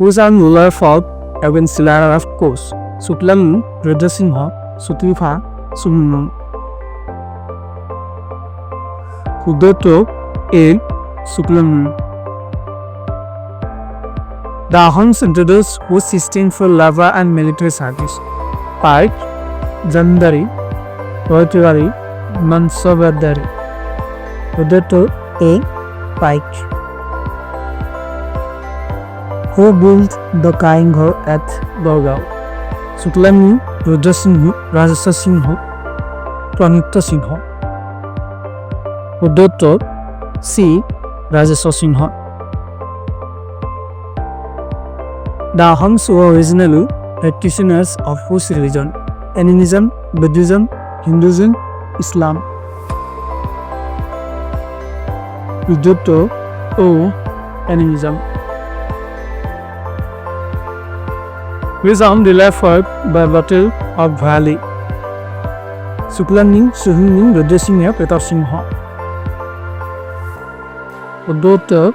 whose are ruler fought against Lara of course. Suklam Rudrasimha, Sutvifa, Sumnum. Kudoto A. Suklam. The Ahoms introduced whose system for lava and military service. Pike, Jandari, Rotary, Mansabadari. Kudoto A. Pike. Who built the Kainghor at Gorgao? Suklamni, Rudrasimha, Rajasa Sinha, Pranita Sinha. Uddotto C. Rajasa Sinha. The Ahoms were originally practitioners of whose religion? Animism, Buddhism, Hinduism, Islam. Uddotto O. Animism. Which armed the left fought by Battle of Valley? Suklamni, Suhumni, Rudrasimha, Pratapsimha. Uddotto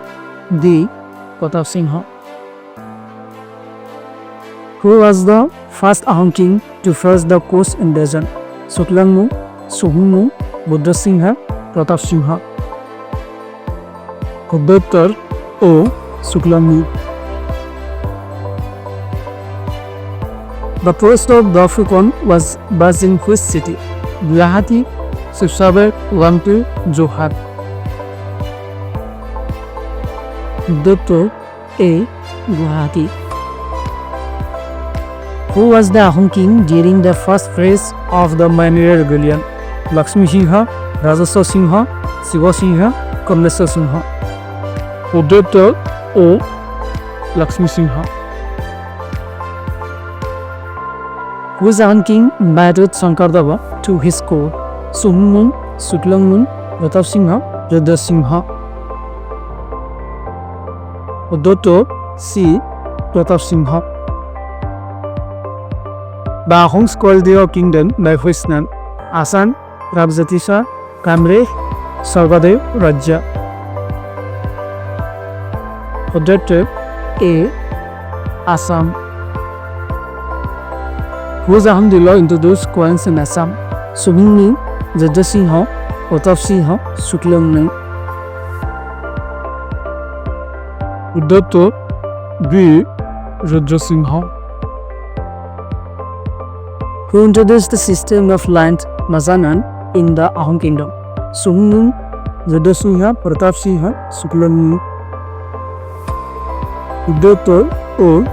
D. Pratapsimha. Who was the first Ahom king to face the coast invasion? Suklamnu, Suhumnu, Rudrasimha, Pratapsimha. Uddotto O. Suklamnu. The first of the African was based in which city? Guwahati, Sibsaber, Rampur, Jorhat. Uddotto A. Guwahati. Who was the Ahom king during the first phase of the Maurya rebellion? Lakshmi Singha, Rajasa Singha, Shiva Singha, Kamlesa Singha. Uddotto O. Lakshmi Singha. Whose Ahom king invited Shankardeva to his court? Suhummun, Suklammun, Pratapsimha, Rudrasimha. Uddotto C. Pratapsimha. The Ahoms called their kingdom by which name? Assam, Rabjatisha, Kamreh, Sarvadev, Rajya. Uddotto A. Assam. Whose Ahom the law introduced coins in Assam? Suhumni, Rudrasimha, Pratapsimha, Suklamni. Uddotto B. Rudrasimha. Who introduced the system of land Mazanan in the Ahom kingdom? Suhumni, Rudrasimha, Pratapsimha, Suklamni. Uddotto O.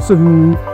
Suhumni.